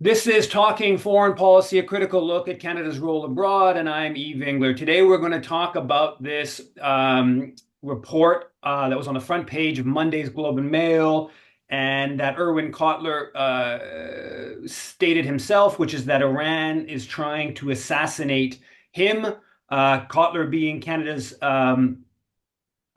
This is Talking Foreign Policy, a critical look at Canada's role abroad, and I'm Yves Engler. Today we're going to talk about this report that was on the front page of Monday's Globe and Mail, and that Irwin Cotler stated himself, which is that Iran is trying to assassinate him. Cotler being Canada's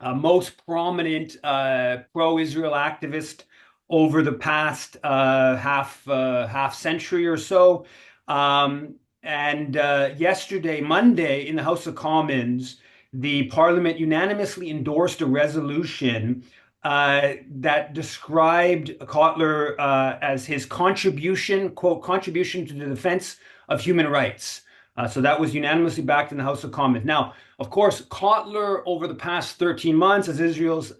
most prominent pro-Israel activist over the past half century or so. And yesterday, Monday, in the House of Commons, the Parliament unanimously endorsed a resolution that described Kotler as his contribution, quote, contribution to the defense of human rights. So that was unanimously backed in the House of Commons. Now, of course, Kotler, over the past 13 months, as Israel's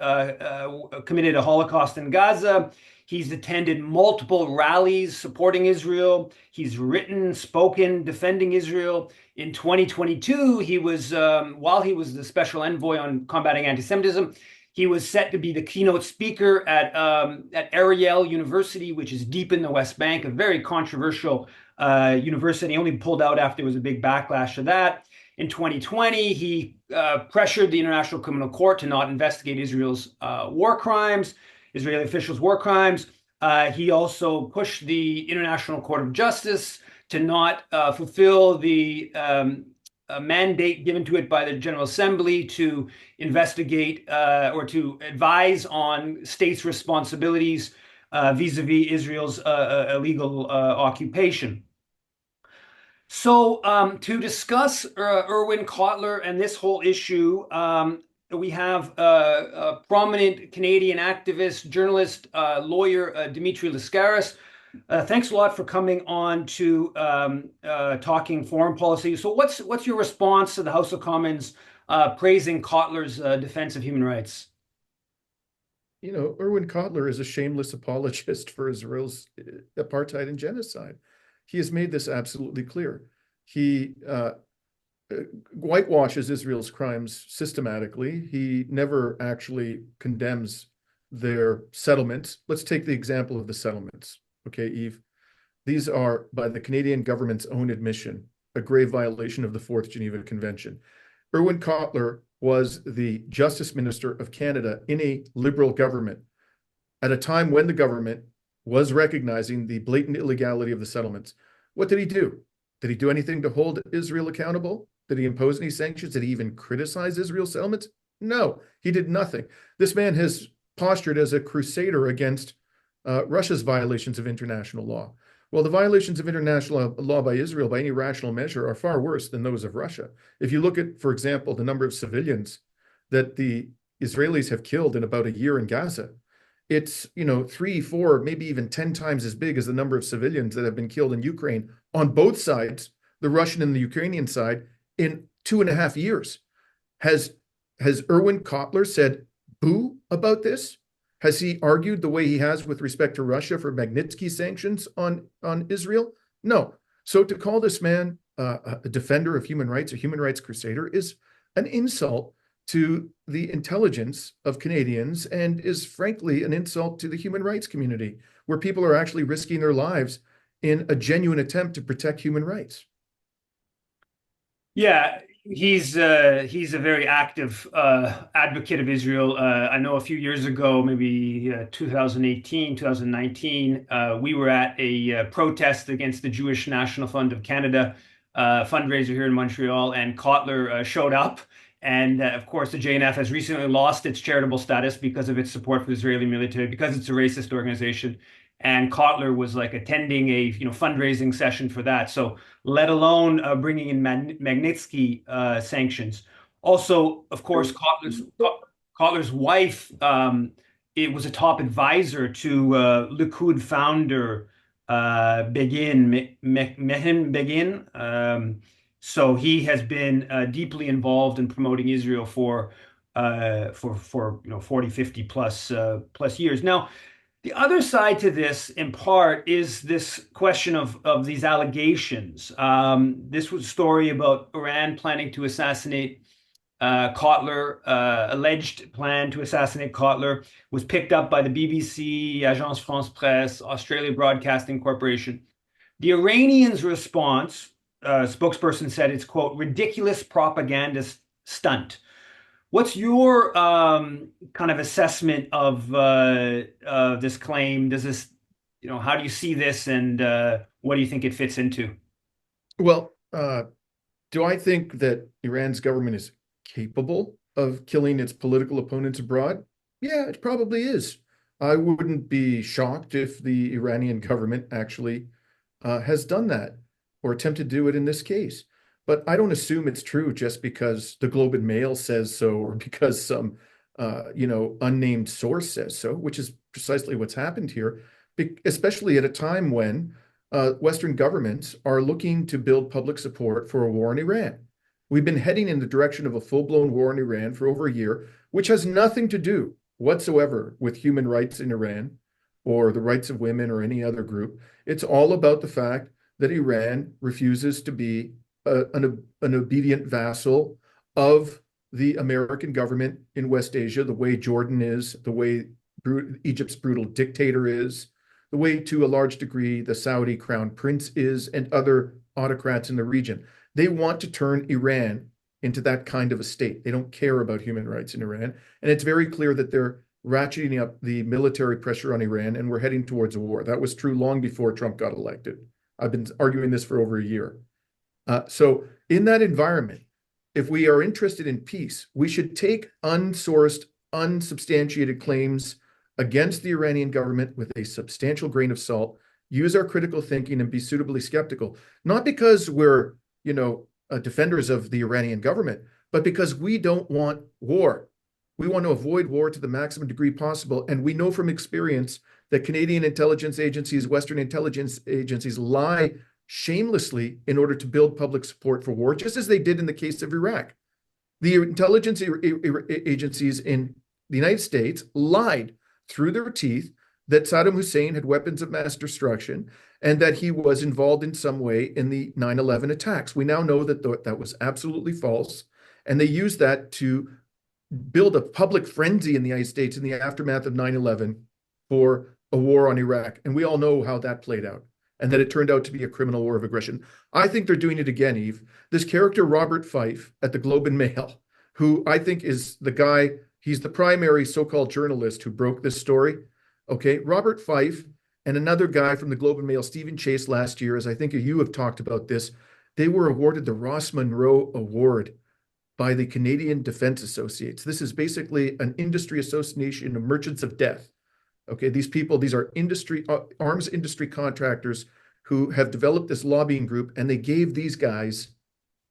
committed a Holocaust in Gaza, he's attended multiple rallies supporting Israel. He's written, spoken, defending Israel. In 2022, he was, while he was the special envoy on combating anti-Semitism, he was set to be the keynote speaker at Ariel University, which is deep in the West Bank, a very controversial university. Only pulled out after there was a big backlash to that. In 2020, he pressured the International Criminal Court to not investigate Israel's war crimes, Israeli officials' war crimes. He also pushed the International Court of Justice to not fulfill the mandate given to it by the General Assembly to investigate or to advise on states' responsibilities vis-a-vis Israel's illegal occupation. So to discuss Irwin Cotler and this whole issue, we have a prominent Canadian activist, journalist, lawyer, Dimitri Lascaris. Thanks a lot for coming on to Talking Foreign Policy. So what's your response to the House of Commons praising Kotler's defense of human rights? You know, Irwin Cotler is a shameless apologist for Israel's apartheid and genocide. He has made this absolutely clear. He whitewashes Israel's crimes systematically. He never actually condemns their settlements. Let's take the example of the settlements. Okay, Yves, these are, by the Canadian government's own admission, a grave violation of the Fourth Geneva Convention. Irwin Cotler was the Justice Minister of Canada in a Liberal government at a time when the government was recognizing the blatant illegality of the settlements. What did he do? Did he do anything to hold Israel accountable? Did he impose any sanctions? Did he even criticize Israel's settlements? No, he did nothing. This man has postured as a crusader against Russia's violations of international law. Well, the violations of international law by Israel, by any rational measure, are far worse than those of Russia. If you look at, for example, the number of civilians that the Israelis have killed in about a year in Gaza, it's, 3, 4, maybe even 10 times as big as the number of civilians that have been killed in Ukraine on both sides, the Russian and the Ukrainian side, in 2.5 years. Has Irwin Cotler said boo about this? Has he argued the way he has with respect to Russia for Magnitsky sanctions on Israel? No. So to call this man a defender of human rights, a human rights crusader, is an insult to the intelligence of Canadians and is frankly an insult to the human rights community, where people are actually risking their lives in a genuine attempt to protect human rights. Yeah, he's a very active advocate of Israel. I know a few years ago, maybe 2018, 2019, we were at a protest against the Jewish National Fund of Canada fundraiser here in Montreal, and Kotler showed up. And of course, the JNF has recently lost its charitable status because of its support for the Israeli military, because it's a racist organization. And Kotler was like attending a fundraising session for that. So let alone bringing in Magnitsky sanctions. Also, of course, Kotler's wife it was a top advisor to Likud founder Mehin Begin. So he has been deeply involved in promoting Israel for 40, 50 plus years. Now, the other side to this, in part, is this question of these allegations. This was a story about Iran planning to assassinate Cotler, alleged plan to assassinate Cotler, was picked up by the BBC, Agence France Presse, Australia Broadcasting Corporation. The Iranians' response, spokesperson said it's, quote, ridiculous propaganda stunt. What's your kind of assessment of this claim? Does this, how do you see this, and what do you think it fits into? Well, do I think that Iran's government is capable of killing its political opponents abroad? Yeah, it probably is. I wouldn't be shocked if the Iranian government actually has done that or attempted to do it in this case. But I don't assume it's true just because the Globe and Mail says so or because some unnamed source says so, which is precisely what's happened here, especially at a time when Western governments are looking to build public support for a war in Iran. We've been heading in the direction of a full-blown war in Iran for over a year, which has nothing to do whatsoever with human rights in Iran or the rights of women or any other group. It's all about the fact that Iran refuses to be an obedient vassal of the American government in West Asia, the way Jordan is, the way Egypt's brutal dictator is, the way, to a large degree, the Saudi crown prince is, and other autocrats in the region. They want to turn Iran into that kind of a state. They don't care about human rights in Iran. And it's very clear that they're ratcheting up the military pressure on Iran, and we're heading towards a war. That was true long before Trump got elected. I've been arguing this for over a year. So in that environment, if we are interested in peace, we should take unsourced, unsubstantiated claims against the Iranian government with a substantial grain of salt, use our critical thinking, and be suitably skeptical, not because we're, defenders of the Iranian government, but because we don't want war. We want to avoid war to the maximum degree possible. And we know from experience that Canadian intelligence agencies, Western intelligence agencies lie shamelessly in order to build public support for war, just as they did in the case of Iraq. The intelligence agencies in the United States lied through their teeth that Saddam Hussein had weapons of mass destruction and that he was involved in some way in the 9/11 attacks. We now know that that was absolutely false, and they used that to build a public frenzy in the United States in the aftermath of 9/11 for a war on Iraq. And we all know how that played out, and that it turned out to be a criminal war of aggression. I think they're doing it again, Yves. This character, Robert Fife, at the Globe and Mail, who I think is the guy, he's the primary so-called journalist who broke this story. Okay, Robert Fife and another guy from the Globe and Mail, Stephen Chase, last year, as I think you have talked about this, they were awarded the Ross Munro Award by the Canadian Defense Associates. This is basically an industry association of merchants of death. Okay, these people, these are arms industry contractors who have developed this lobbying group, and they gave these guys,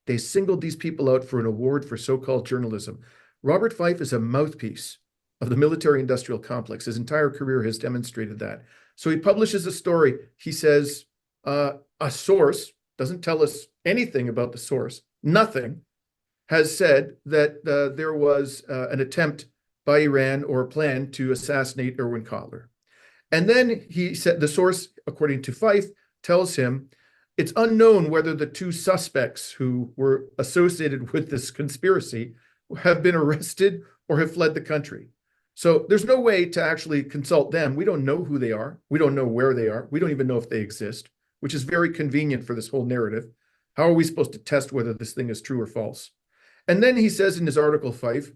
they singled these people out for an award for so-called journalism. Robert Fife is a mouthpiece of the military-industrial complex. His entire career has demonstrated that. So he publishes a story. He says a source, doesn't tell us anything about the source, nothing, has said that there was an attempt by Iran or a plan to assassinate Irwin Cotler. And then he said, the source, according to Fife, tells him it's unknown whether the two suspects who were associated with this conspiracy have been arrested or have fled the country. So there's no way to actually consult them. We don't know who they are. We don't know where they are. We don't even know if they exist, which is very convenient for this whole narrative. How are we supposed to test whether this thing is true or false? And then he says in his article, Fife,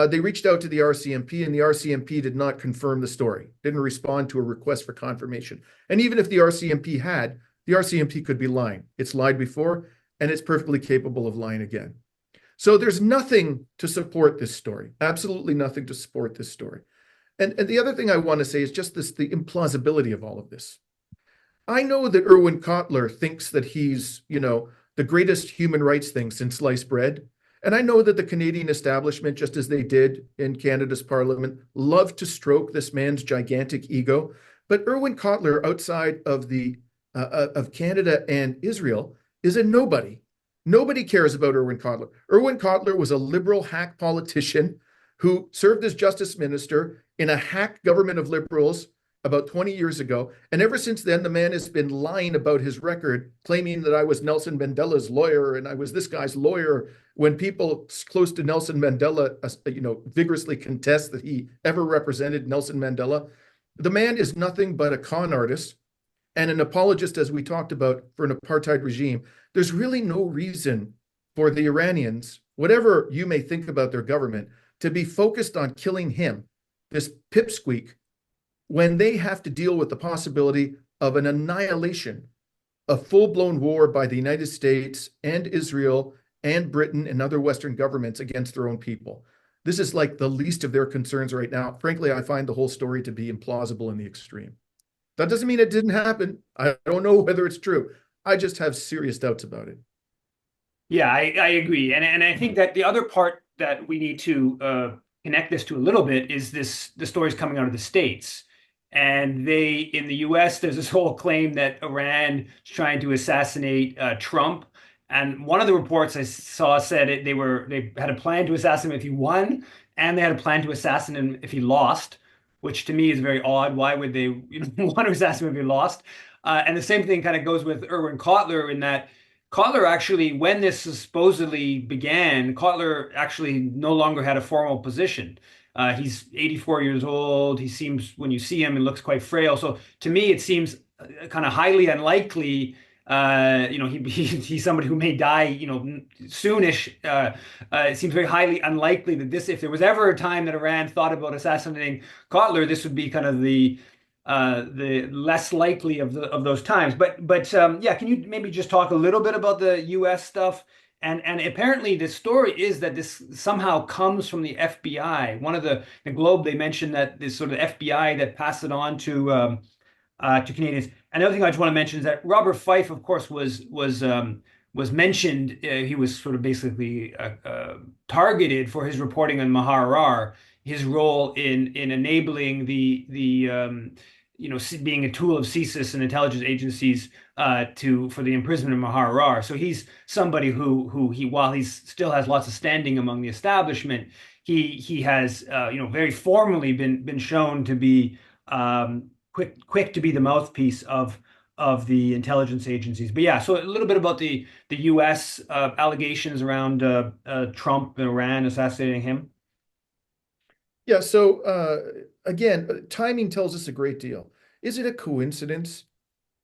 they reached out to the RCMP, and the RCMP did not confirm the story, didn't respond to a request for confirmation. And even if the RCMP had, the RCMP could be lying. It's lied before, and it's perfectly capable of lying again. So there's nothing to support this story, absolutely nothing to support this story. And the other thing I want to say is just the implausibility of all of this. I know that Irwin Cotler thinks that he's, the greatest human rights thing since sliced bread. And I know that the Canadian establishment, just as they did in Canada's parliament, love to stroke this man's gigantic ego. But Irwin Cotler, outside of of Canada and Israel, is a nobody. Nobody cares about Irwin Cotler. Irwin Cotler was a liberal hack politician who served as justice minister in a hack government of liberals about 20 years ago. And ever since then, the man has been lying about his record, claiming that I was Nelson Mandela's lawyer and I was this guy's lawyer, when people close to Nelson Mandela, vigorously contest that he ever represented Nelson Mandela. The man is nothing but a con artist and an apologist, as we talked about, for an apartheid regime, there's really no reason for the Iranians, whatever you may think about their government, to be focused on killing him, this pipsqueak, when they have to deal with the possibility of an annihilation, a full-blown war by the United States and Israel and Britain and other Western governments against their own people. This is like the least of their concerns right now. Frankly, I find the whole story to be implausible in the extreme. That doesn't mean it didn't happen. I don't know whether it's true. I just have serious doubts about it. Yeah, I agree. And I think that the other part that we need to connect this to a little bit is the stories coming out of the States. And in the US, there's this whole claim that Iran is trying to assassinate Trump. And one of the reports I saw said they had a plan to assassinate him if he won, and they had a plan to assassinate him if he lost, which to me is very odd. Why would they want to assassinate him if he lost? And the same thing kind of goes with Irwin Cotler in that Cotler actually, when this supposedly began, Cotler actually no longer had a formal position. He's 84 years old. He seems, when you see him, it looks quite frail. So to me, it seems kind of highly unlikely. He's somebody who may die, soonish. It seems very highly unlikely that if there was ever a time that Iran thought about assassinating Cotler, this would be kind of the less likely of those times. But yeah, can you maybe just talk a little bit about the U.S. stuff? And apparently the story is that this somehow comes from the FBI. One of the Globe, they mentioned that this sort of FBI that passed it on to Canadians. And the other thing I just want to mention is that Robert Fife, of course, was mentioned. He was sort of basically targeted for his reporting on Maharar, his role in enabling being a tool of CSIS and intelligence agencies for the imprisonment of Maharar. So he's somebody who while he still has lots of standing among the establishment, he has very formally been shown to be quick to be the mouthpiece of the intelligence agencies. But yeah, so a little bit about the U.S. Allegations around Trump and Iran assassinating him. Yeah, so again, timing tells us a great deal. Is it a coincidence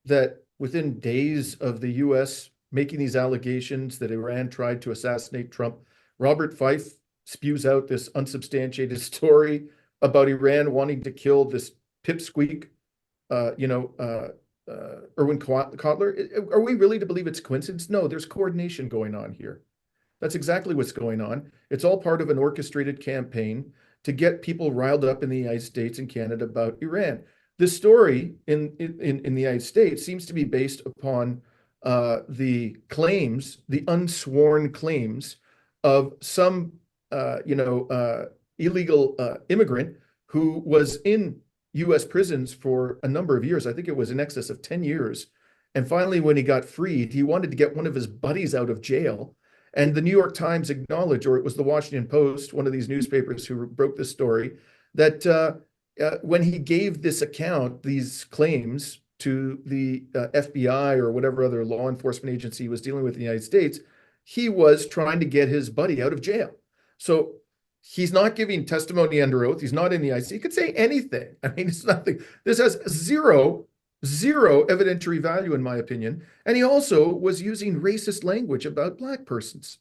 that within days of the US making these allegations that Iran tried to assassinate Trump, Robert Fife spews out this unsubstantiated story about Iran wanting to kill this pipsqueak, Irwin Cotler? Are we really to believe it's coincidence? No, there's coordination going on here. That's exactly what's going on. It's all part of an orchestrated campaign to get people riled up in the United States and Canada about Iran. This story in the United States seems to be based upon the claims, the unsworn claims of some, illegal immigrant who was in U.S. prisons for a number of years. I think it was in excess of 10 years. And finally, when he got freed, he wanted to get one of his buddies out of jail. And the New York Times acknowledged, or it was the Washington Post, one of these newspapers who broke this story, that when he gave this account, these claims to the FBI or whatever other law enforcement agency he was dealing with in the United States, he was trying to get his buddy out of jail. So he's not giving testimony under oath. He's not in the IC. He could say anything. I mean, it's nothing. This has zero evidentiary value, in my opinion. And he also was using racist language about Black persons.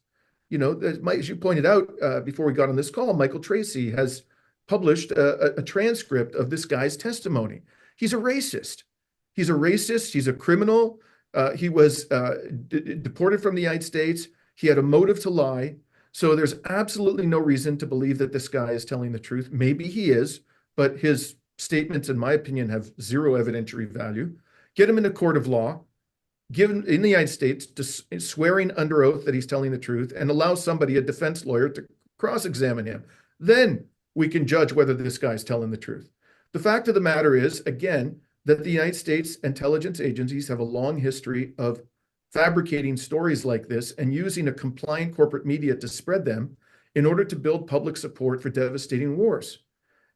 As you pointed out before we got on this call, Michael Tracy has published a transcript of this guy's testimony. He's a racist. He's a criminal. He was deported from the United States. He had a motive to lie. So there's absolutely no reason to believe that this guy is telling the truth. Maybe he is, but his statements, in my opinion, have zero evidentiary value. Get him in a court of law, give him in the United States to swearing under oath that he's telling the truth, and allow somebody, a defense lawyer, to cross-examine him. Then we can judge whether this guy's telling the truth. The fact of the matter is, again, that the United States intelligence agencies have a long history of fabricating stories like this and using a compliant corporate media to spread them in order to build public support for devastating wars.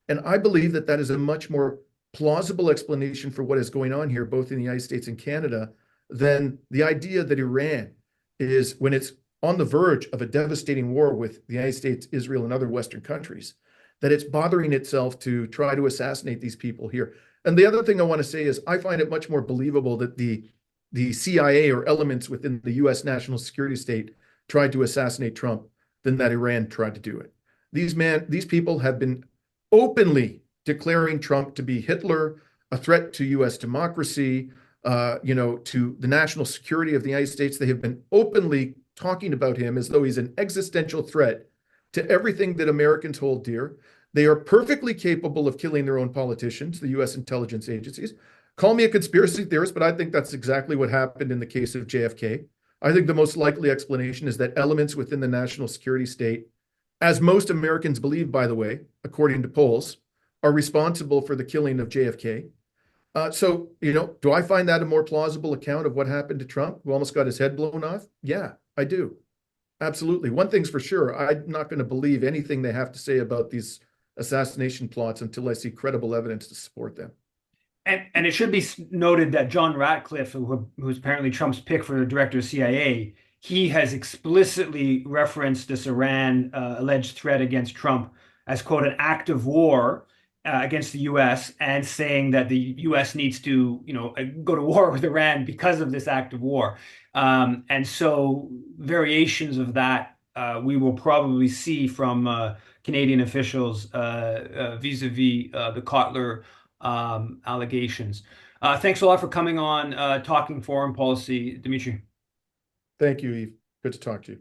And I believe that that is a much more plausible explanation for what is going on here, both in the United States and Canada, than the idea that Iran is, when it's on the verge of a devastating war with the United States, Israel, and other Western countries, that it's bothering itself to try to assassinate these people here. And the other thing I want to say is I find it much more believable that the CIA or elements within the US national security state tried to assassinate Trump than that Iran tried to do it. These people have been openly declaring Trump to be Hitler, a threat to US democracy, to the national security of the United States. They have been openly talking about him as though he's an existential threat to everything that Americans hold dear. They are perfectly capable of killing their own politicians, the US intelligence agencies. Call me a conspiracy theorist, but I think that's exactly what happened in the case of JFK. I think the most likely explanation is that elements within the national security state, as most Americans believe, by the way, according to polls, are responsible for the killing of JFK. Do I find that a more plausible account of what happened to Trump, who almost got his head blown off? Yeah, I do. Absolutely. One thing's for sure, I'm not going to believe anything they have to say about these assassination plots until I see credible evidence to support them. And it should be noted that John Ratcliffe, who's apparently Trump's pick for the director of CIA, he has explicitly referenced this Iran alleged threat against Trump as, quote, an act of war against the U.S. and saying that the U.S. needs to, go to war with Iran because of this act of war. And so variations of that we will probably see from Canadian officials vis-a-vis the Cotler allegations. Thanks a lot for coming on, talking foreign policy, Dimitri. Thank you, Yves. Good to talk to you.